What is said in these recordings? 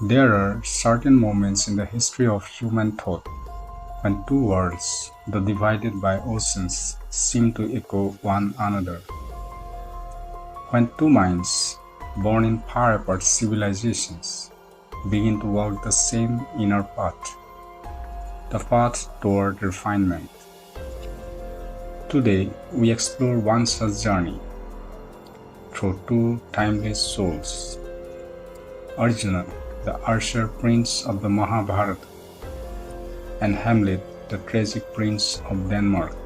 There are certain moments in the history of human thought when two worlds, though divided by oceans, seem to echo one another. When two minds, born in far apart civilizations, begin to walk the same inner path, the path toward refinement. Today, we explore one such journey through two timeless souls: Arjuna, the archer prince of the Mahabharata, and Hamlet, the tragic prince of Denmark.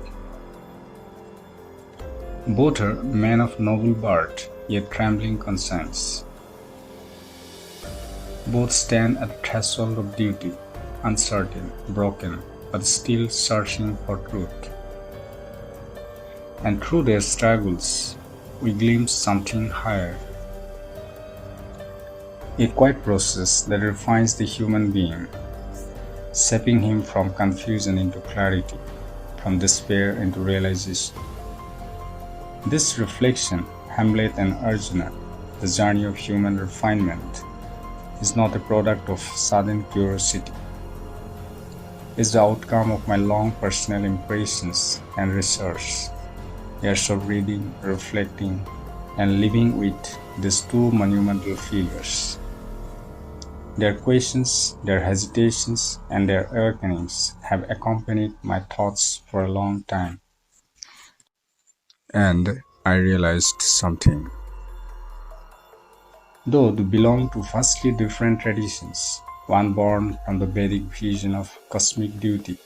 Both are men of noble birth, yet trembling conscience. Both stand at the threshold of duty, uncertain, broken, but still searching for truth. And through their struggles, we glimpse something higher. A quiet process that refines the human being, shaping him from confusion into clarity, from despair into realization. This reflection, Hamlet and Arjuna, the journey of human refinement, is not a product of sudden curiosity. It is the outcome of my long personal impressions and research, years of reading, reflecting, and living with these two monumental figures. Their questions, their hesitations, and their awakenings have accompanied my thoughts for a long time. And I realized something. Though they belong to vastly different traditions, one born from the Vedic vision of cosmic duty,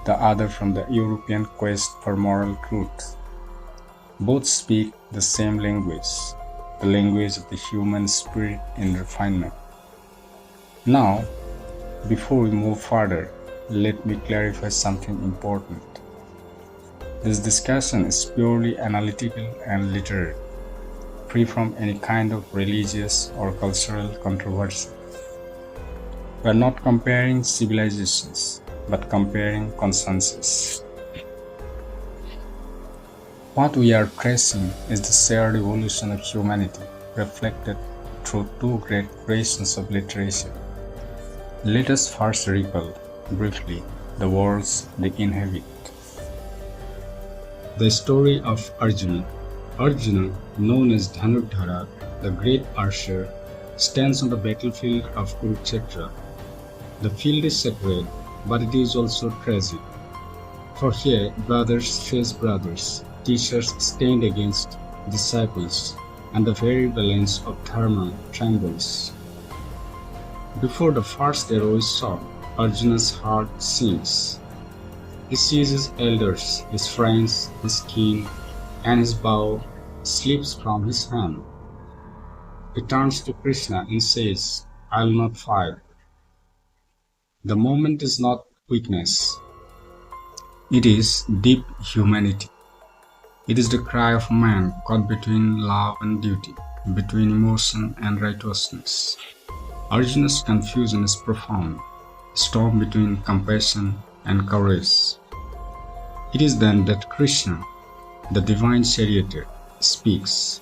the other from the European quest for moral truth, both speak the same language, the language of the human spirit in refinement. Now, before we move further, let me clarify something important. This discussion is purely analytical and literary, free from any kind of religious or cultural controversy. We are not comparing civilizations, but comparing consciences. What we are tracing is the shared evolution of humanity, reflected through two great creations of literature. Let us first recall, briefly, the worlds they inhabit. The story of Arjuna. Arjuna, known as Dhanurdhara, the great archer, stands on the battlefield of Kurukshetra. The field is sacred, but it is also tragic. For here, brothers face brothers, teachers stand against disciples, and the very balance of dharma trembles. Before the first arrow is shot, Arjuna's heart sinks. He sees his elders, his friends, his king, and his bow slips from his hand. He turns to Krishna and says, "I will not fight." The moment is not weakness. It is deep humanity. It is the cry of man caught between love and duty, between emotion and righteousness. Arjuna's confusion is profound, a storm between compassion and courage. It is then that Krishna, the divine charioteer, speaks.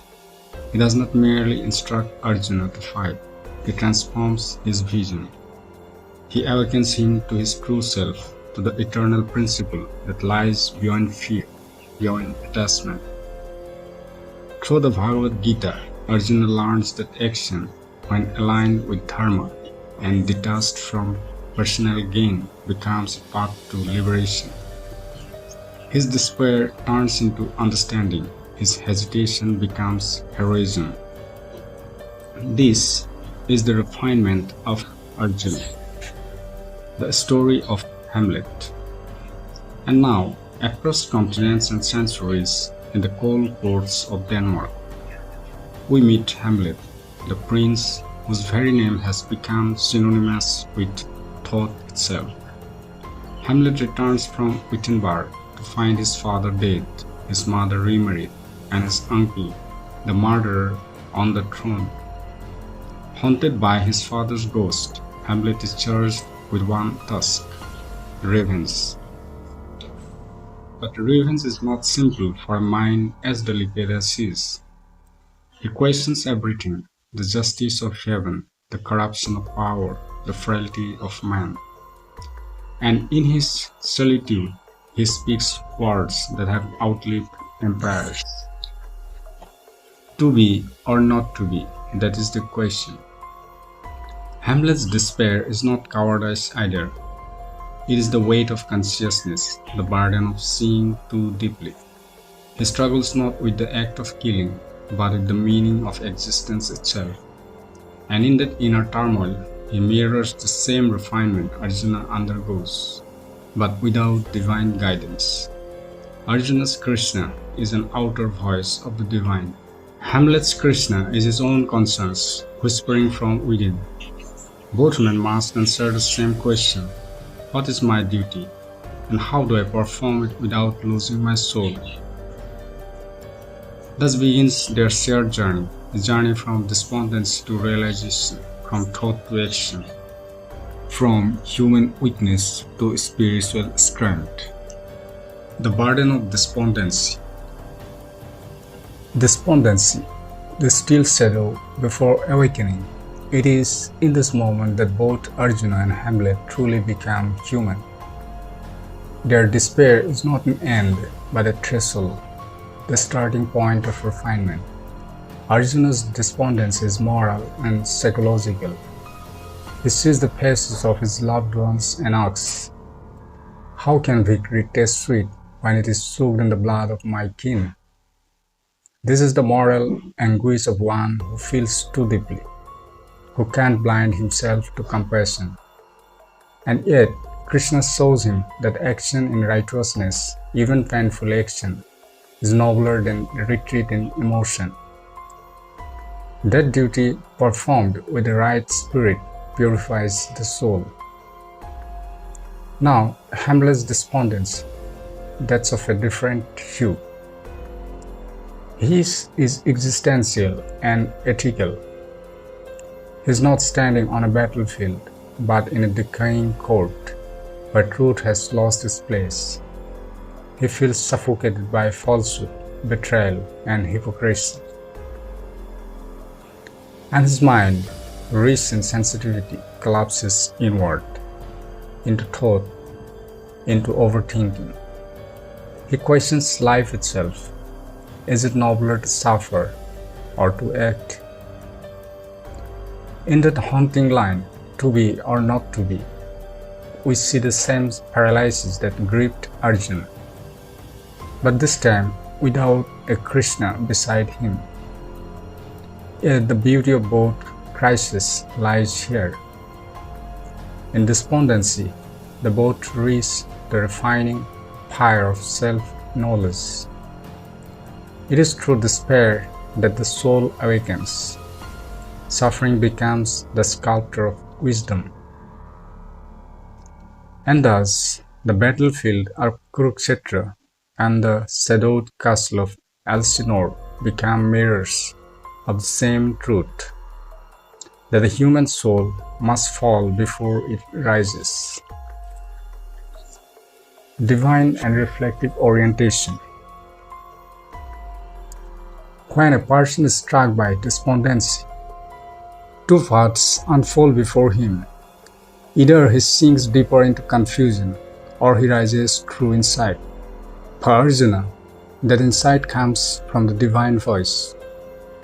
He does not merely instruct Arjuna to fight, he transforms his vision. He awakens him to his true self, to the eternal principle that lies beyond fear, beyond attachment. Through the Bhagavad Gita, Arjuna learns that action, when aligned with dharma and detached from personal gain, becomes a path to liberation. His despair turns into understanding, his hesitation becomes heroism. This is the refinement of Arjuna, the story of Hamlet. And now, across continents and centuries, in the cold courts of Denmark, we meet Hamlet, the prince whose very name has become synonymous with thought itself. Hamlet returns from Wittenberg to find his father dead, his mother remarried, and his uncle, the murderer, on the throne. Haunted by his father's ghost, Hamlet is charged with one task: revenge. But revenge is not simple for a mind as delicate as his. He questions everything: the justice of heaven, the corruption of power, the frailty of man. And in his solitude, he speaks words that have outlived empires. To be or not to be, that is the question. Hamlet's despair is not cowardice either. It is the weight of consciousness, the burden of seeing too deeply. He struggles not with the act of killing, but with the meaning of existence itself. And in that inner turmoil, he mirrors the same refinement Arjuna undergoes, but without divine guidance. Arjuna's Krishna is an outer voice of the divine. Hamlet's Krishna is his own conscience, whispering from within. Both men must answer the same question: what is my duty, and how do I perform it without losing my soul? Thus begins their shared journey, a journey from despondency to realization, from thought to action, from human weakness to spiritual strength. The burden of despondency. Despondency, the still shadow before awakening. It is in this moment that both Arjuna and Hamlet truly become human. Their despair is not an end, but a threshold, the starting point of refinement. Arjuna's despondency is moral and psychological. He sees the faces of his loved ones and asks, "How can victory taste sweet when it is soaked in the blood of my kin?" This is the moral anguish of one who feels too deeply, who can't blind himself to compassion. And yet, Krishna shows him that action in righteousness, even painful action, is nobler than retreat in emotion. That duty performed with the right spirit purifies the soul. Now, Hamlet's despondency, that's of a different hue. His is existential and ethical. He is not standing on a battlefield, but in a decaying court, where truth has lost its place. He feels suffocated by falsehood, betrayal, and hypocrisy. And his mind, rich in sensitivity, collapses inward, into thought, into overthinking. He questions life itself. Is it nobler to suffer or to act? In that haunting line, to be or not to be, we see the same paralysis that gripped Arjuna, but this time without a Krishna beside him. Yet the beauty of both crises lies here. In despondency, the both reach the refining fire of self-knowledge. It is through despair that the soul awakens. Suffering becomes the sculptor of wisdom. And thus, the battlefield of Kurukshetra and the shadowed castle of Elsinore become mirrors of the same truth, that the human soul must fall before it rises. Divine and reflective orientation. When a person is struck by despondency, two paths unfold before him. Either he sinks deeper into confusion, or he rises through insight. For Arjuna, that insight comes from the divine voice,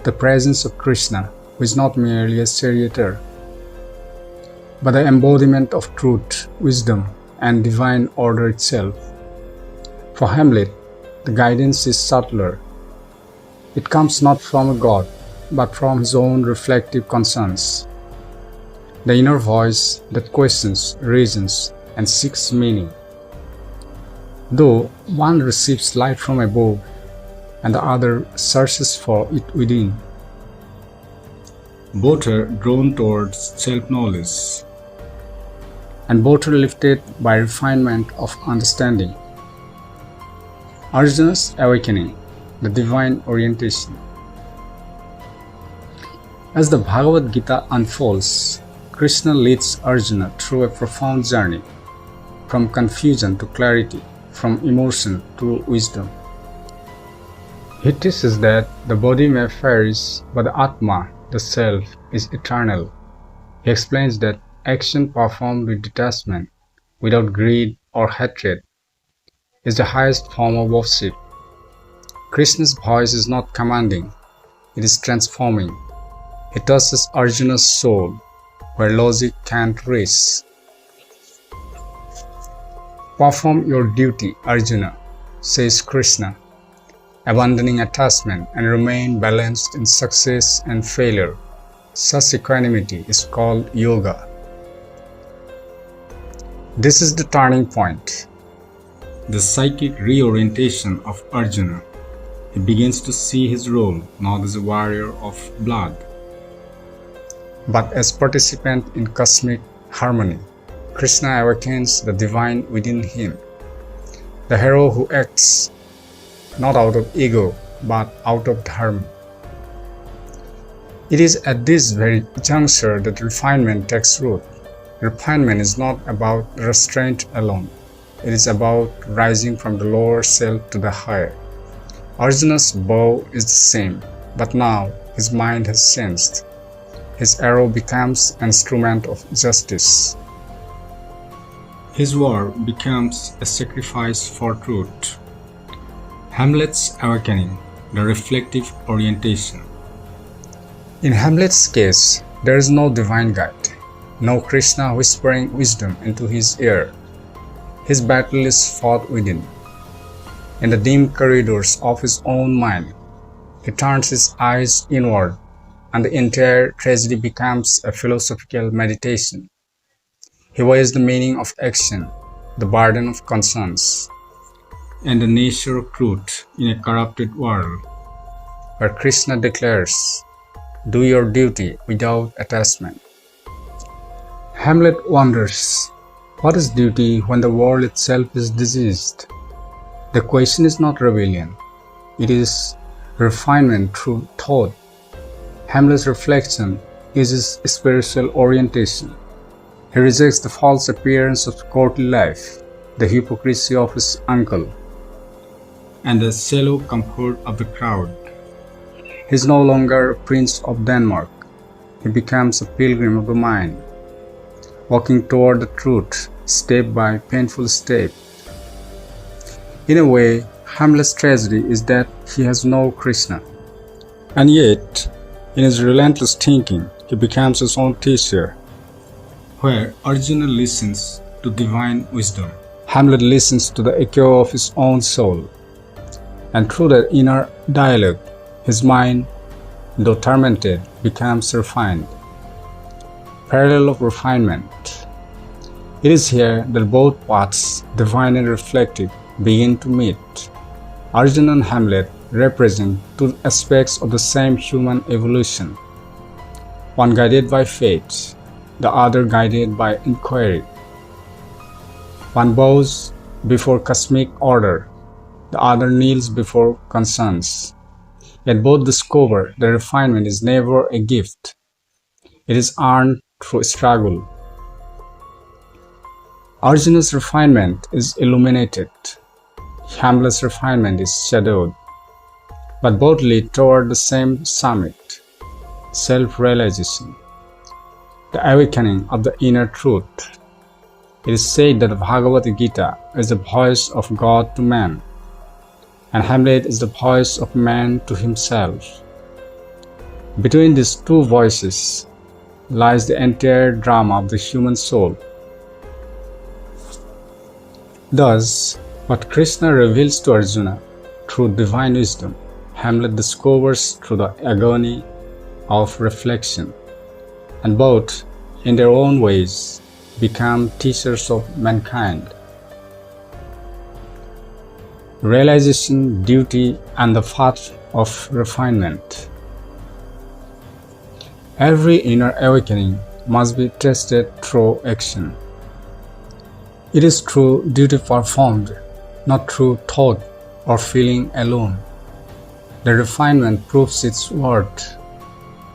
the presence of Krishna, who is not merely a charioteer, but the embodiment of truth, wisdom, and divine order itself. For Hamlet, the guidance is subtler. It comes not from a god, but from his own reflective conscience, the inner voice that questions, reasons, and seeks meaning. Though one receives light from above, and the other searches for it within, both are drawn towards self-knowledge, and both are lifted by refinement of understanding. Arjuna's awakening, the divine orientation. As the Bhagavad Gita unfolds, Krishna leads Arjuna through a profound journey, from confusion to clarity, from emotion to wisdom. He teaches that the body may perish, but the Atma, the self, is eternal. He explains that action performed with detachment, without greed or hatred, is the highest form of worship. Krishna's voice is not commanding, it is transforming. He touches Arjuna's soul where logic can't reach. Perform your duty, Arjuna, says Krishna, abandoning attachment and remain balanced in success and failure. Such equanimity is called yoga. This is the turning point, the psychic reorientation of Arjuna. He begins to see his role not as a warrior of blood, but as participant in cosmic harmony. Krishna awakens the divine within him, the hero who acts not out of ego but out of dharma. It is at this very juncture that refinement takes root. Refinement is not about restraint alone. It is about rising from the lower self to the higher. Arjuna's bow is the same, but now his mind has changed. His arrow becomes an instrument of justice. His war becomes a sacrifice for truth. Hamlet's awakening, the reflective orientation. In Hamlet's case, there is no divine guide, no Krishna whispering wisdom into his ear. His battle is fought within. In the dim corridors of his own mind, he turns his eyes inward, and the entire tragedy becomes a philosophical meditation. He weighs the meaning of action, the burden of conscience, and the nature of truth in a corrupted world, where Krishna declares, "Do your duty without attachment." Hamlet wonders, what is duty when the world itself is diseased? The question is not rebellion, it is refinement through thought. Hamlet's reflection is his spiritual orientation. He rejects the false appearance of courtly life, the hypocrisy of his uncle, and the shallow comfort of the crowd. He is no longer a prince of Denmark. He becomes a pilgrim of the mind, walking toward the truth step by painful step. In a way, Hamlet's tragedy is that he has no Krishna. And yet, in his relentless thinking, he becomes his own teacher. Where Arjuna listens to divine wisdom, Hamlet listens to the echo of his own soul. And through that inner dialogue, his mind, though tormented, becomes refined. Parallel of refinement. It is here that both paths, divine and reflective, begin to meet. Arjuna and Hamlet represent two aspects of the same human evolution, one guided by faith, the other guided by inquiry. One bows before cosmic order, the other kneels before conscience. Yet both discover that refinement is never a gift. It is earned through struggle. Arjuna's refinement is illuminated. Hamlet's refinement is shadowed. But both lead toward the same summit, self-realization, the awakening of the inner truth. It is said that the Bhagavad Gita is the voice of God to man, and Hamlet is the voice of man to himself. Between these two voices lies the entire drama of the human soul. Thus, what Krishna reveals to Arjuna through divine wisdom, Hamlet discovers through the agony of reflection, and both, in their own ways, become teachers of mankind. Realization, duty, and the path of refinement. Every inner awakening must be tested through action. It is through duty performed, not through thought or feeling alone. The refinement proves its worth.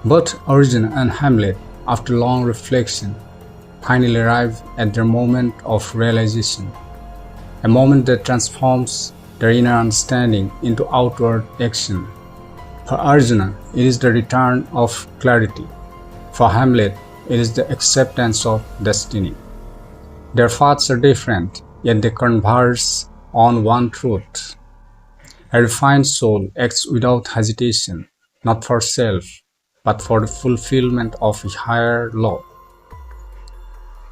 Both Arjuna and Hamlet, after long reflection, finally arrive at their moment of realization, a moment that transforms their inner understanding into outward action. For Arjuna, it is the return of clarity. For Hamlet, it is the acceptance of destiny. Their paths are different, yet they converge on one truth. A refined soul acts without hesitation, not for self, but for the fulfillment of a higher law.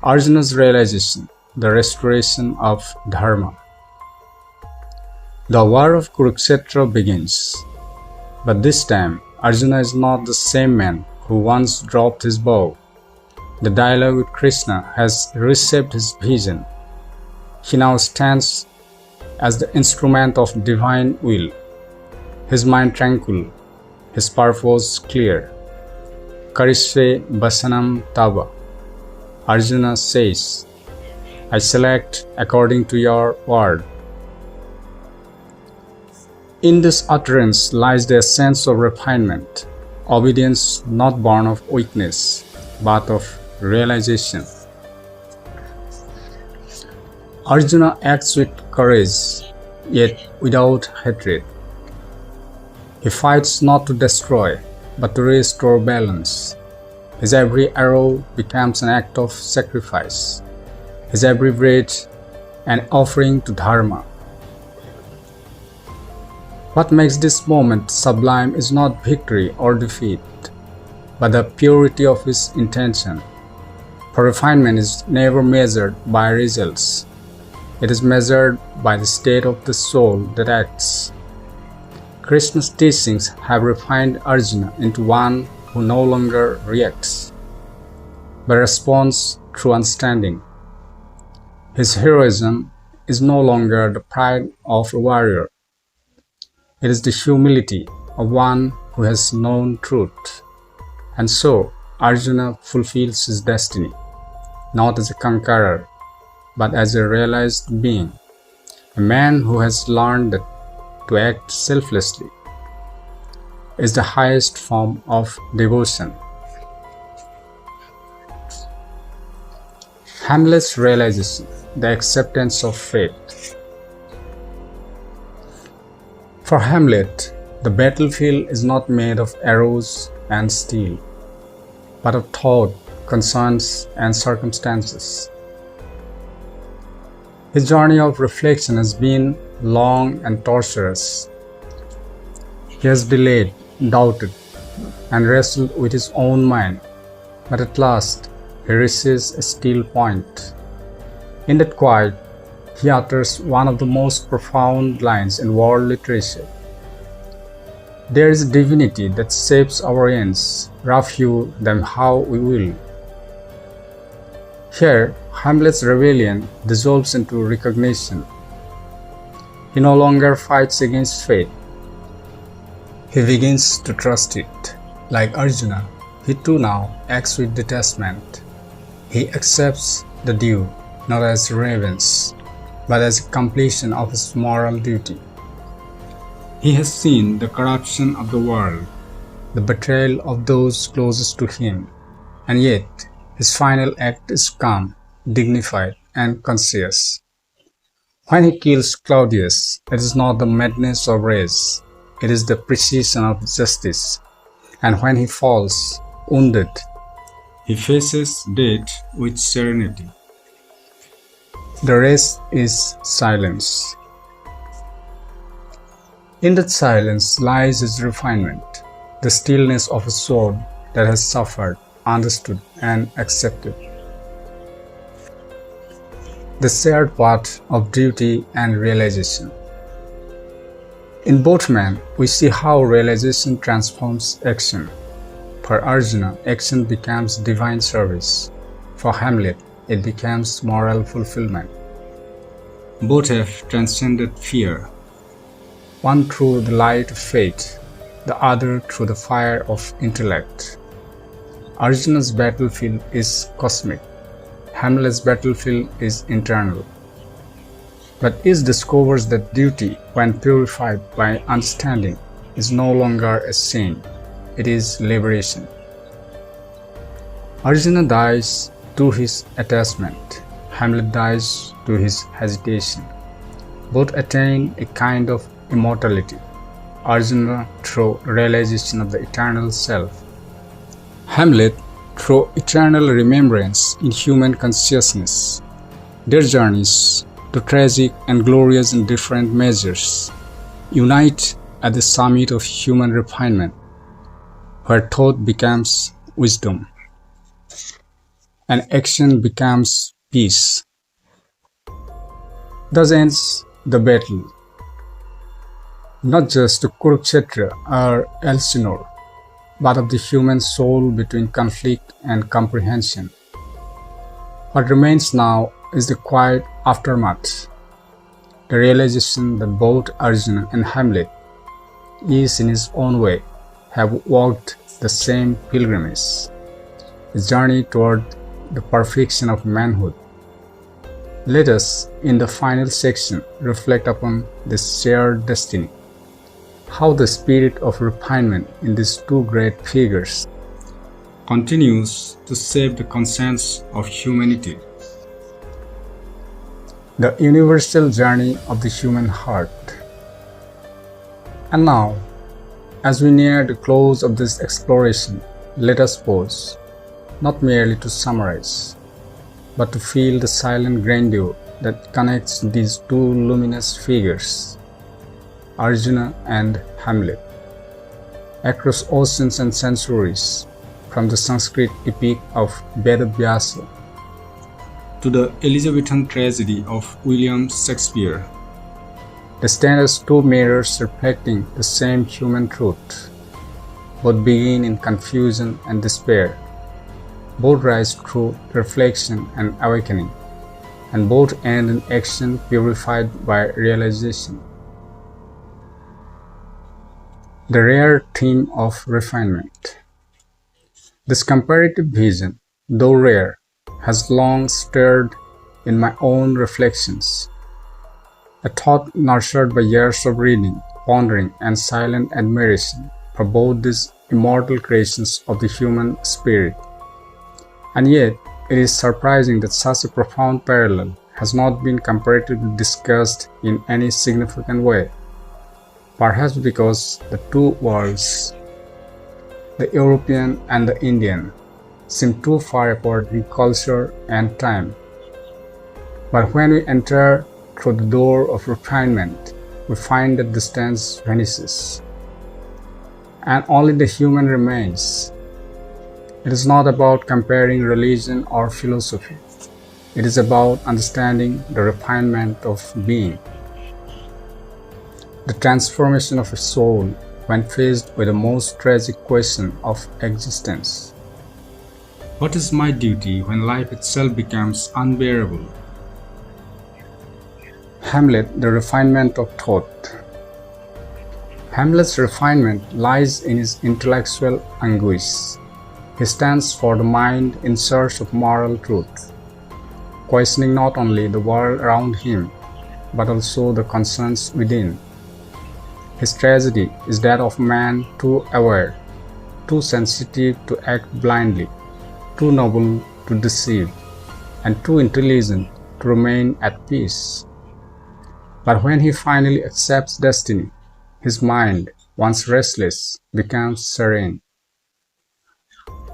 Arjuna's realization, the restoration of Dharma. The war of Kurukshetra begins, but this time Arjuna is not the same man who once dropped his bow. The dialogue with Krishna has reshaped his vision. He now stands as the instrument of divine will, his mind tranquil, his purpose clear. Karishe Basanam Tava. Arjuna says, I select according to your word. In this utterance lies the essence of refinement, obedience not born of weakness, but of realization. Arjuna acts with courage, yet without hatred. He fights not to destroy, but to restore balance. His every arrow becomes an act of sacrifice, his every breath an offering to Dharma. What makes this moment sublime is not victory or defeat, but the purity of his intention. For refinement is never measured by results. It is measured by the state of the soul that acts. Krishna's teachings have refined Arjuna into one who no longer reacts, but responds through understanding. His heroism is no longer the pride of a warrior. It is the humility of one who has known truth. And so, Arjuna fulfills his destiny, not as a conqueror, but as a realized being, a man who has learned that to act selflessly is the highest form of devotion. Hamlet's realization, the acceptance of fate. For Hamlet, the battlefield is not made of arrows and steel, but of thought, concerns, and circumstances. His journey of reflection has been long and torturous. He has delayed, doubted, and wrestled with his own mind, but at last he reaches a still point. In that quiet, he utters one of the most profound lines in world literature. There is a divinity that shapes our ends, rough hew them how we will. Here, Hamlet's rebellion dissolves into recognition. He no longer fights against fate. He begins to trust it. Like Arjuna, he too now acts with detachment. He accepts the due not as revenge, but as a completion of his moral duty. He has seen the corruption of the world, the betrayal of those closest to him, and yet his final act is calm, dignified, and conscious. When he kills Claudius, it is not the madness of rage, it is the precision of justice. And when he falls, wounded, he faces death with serenity. The rest is silence. In that silence lies his refinement, the stillness of a soul that has suffered, understood, and accepted. The shared path of duty and realization. In both men, we see how realization transforms action. For Arjuna, action becomes divine service. For Hamlet, it becomes moral fulfillment. Both have transcended fear, one through the light of faith, the other through the fire of intellect. Arjuna's battlefield is cosmic, Hamlet's battlefield is internal. But each discovers that duty, when purified by understanding, is no longer a sin, it is liberation. Arjuna dies to his attachment, Hamlet dies to his hesitation. Both attain a kind of immortality, Arjuna through realization of the eternal self, Hamlet through eternal remembrance in human consciousness. Their journeys, though tragic and glorious in different measures, unite at the summit of human refinement, where thought becomes wisdom and action becomes peace. Thus ends the battle, not just to Kurukshetra or Elsinore, but of the human soul between conflict and comprehension. What remains now is the quiet aftermath, the realization that both Arjuna and Hamlet, each in his own way, have walked the same pilgrimage, a journey toward the perfection of manhood. Let us, in the final section, reflect upon this shared destiny, how the spirit of refinement in these two great figures continues to shape the conscience of humanity. The universal journey of the human heart. And now, as we near the close of this exploration, let us pause, not merely to summarize, but to feel the silent grandeur that connects these two luminous figures, Arjuna and Hamlet, across oceans and centuries, from the Sanskrit epic of Vedavyasa to the Elizabethan tragedy of William Shakespeare. They stand as two mirrors reflecting the same human truth. Both begin in confusion and despair. Both rise through reflection and awakening, and both end in action purified by realization. The rare theme of refinement. This comparative vision, though rare, has long stirred in my own reflections. A thought nurtured by years of reading, pondering, and silent admiration for both these immortal creations of the human spirit. And yet, it is surprising that such a profound parallel has not been comparatively discussed in any significant way. Perhaps because the two worlds, the European and the Indian, seem too far apart in culture and time. But when we enter through the door of refinement, we find that distance vanishes, and only the human remains. It is not about comparing religion or philosophy. It is about understanding the refinement of being, the transformation of a soul when faced with the most tragic question of existence. What is my duty when life itself becomes unbearable? Hamlet, the refinement of thought. Hamlet's refinement lies in his intellectual anguish. He stands for the mind in search of moral truth, questioning not only the world around him, but also the concerns within. His tragedy is that of man too aware, too sensitive to act blindly, too noble to deceive, and too intelligent to remain at peace. But when he finally accepts destiny, his mind, once restless, becomes serene.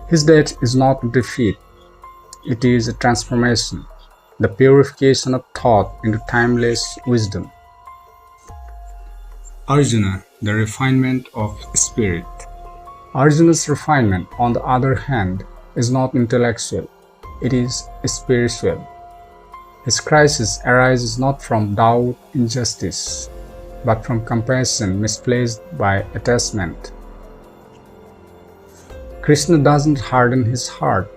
His death is not defeat, it is a transformation, the purification of thought into timeless wisdom. Arjuna, the refinement of spirit. Arjuna's refinement, on the other hand, is not intellectual, it is spiritual. His crisis arises not from doubt, injustice, but from compassion misplaced by attachment. Krishna doesn't harden his heart,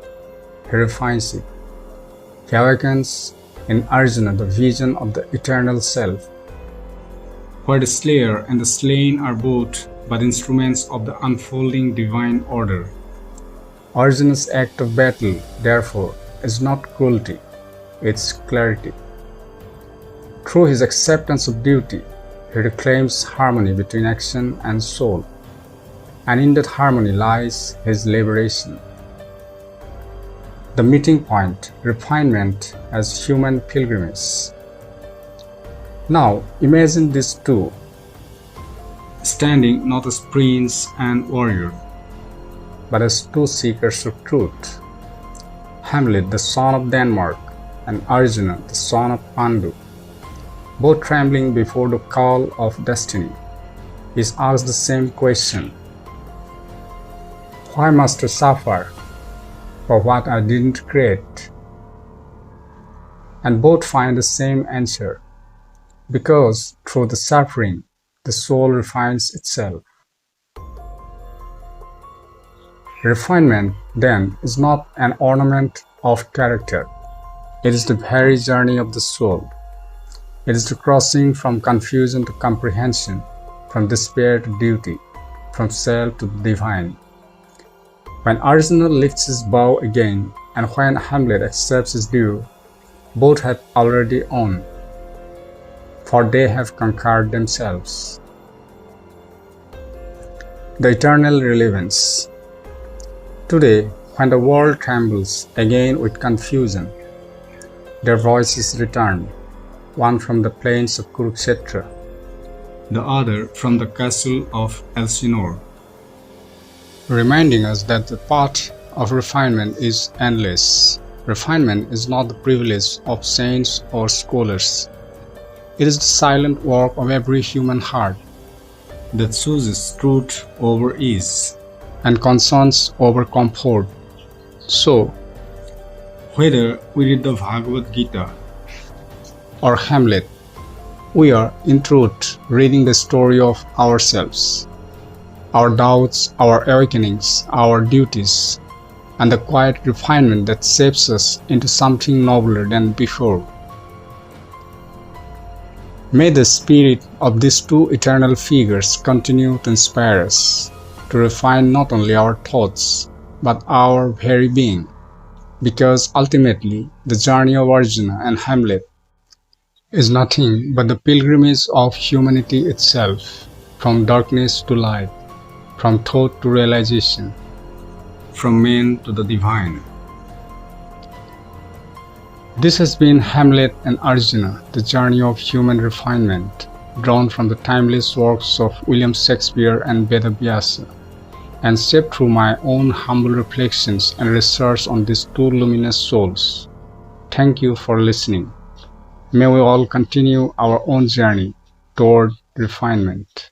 he refines it. He awakens in Arjuna the vision of the eternal self, where the slayer and the slain are both but instruments of the unfolding divine order. Arjuna's act of battle, therefore, is not cruelty, it's clarity. Through his acceptance of duty, he reclaims harmony between action and soul, and in that harmony lies his liberation. The meeting point, refinement as human pilgrimage. Now imagine these two, standing not as prince and warrior, but as two seekers of truth. Hamlet, the son of Denmark, and Arjuna, the son of Pandu, both trembling before the call of destiny, is asked the same question: why must I suffer for what I didn't create? And both find the same answer: because through the suffering, the soul refines itself. Refinement, then, is not an ornament of character. It is the very journey of the soul. It is the crossing from confusion to comprehension, from despair to duty, from self to the divine. When Arjuna lifts his bow again, and when Hamlet accepts his due, both have already won, for they have conquered themselves. The eternal relevance. Today, when the world trembles again with confusion, their voices return, one from the plains of Kurukshetra, the other from the castle of Elsinore, reminding us that the path of refinement is endless. Refinement is not the privilege of saints or scholars. It is the silent work of every human heart that chooses truth over ease and conscience over comfort. So, whether we read the Bhagavad Gita or Hamlet, we are in truth reading the story of ourselves, our doubts, our awakenings, our duties, and the quiet refinement that shapes us into something nobler than before. May the spirit of these two eternal figures continue to inspire us to refine not only our thoughts, but our very being, because ultimately the journey of Arjuna and Hamlet is nothing but the pilgrimage of humanity itself, from darkness to light, from thought to realization, from man to the divine. This has been Hamlet and Arjuna, the journey of human refinement, drawn from the timeless works of William Shakespeare and Vedavyasa, and shaped through my own humble reflections and research on these two luminous souls. Thank you for listening. May we all continue our own journey toward refinement.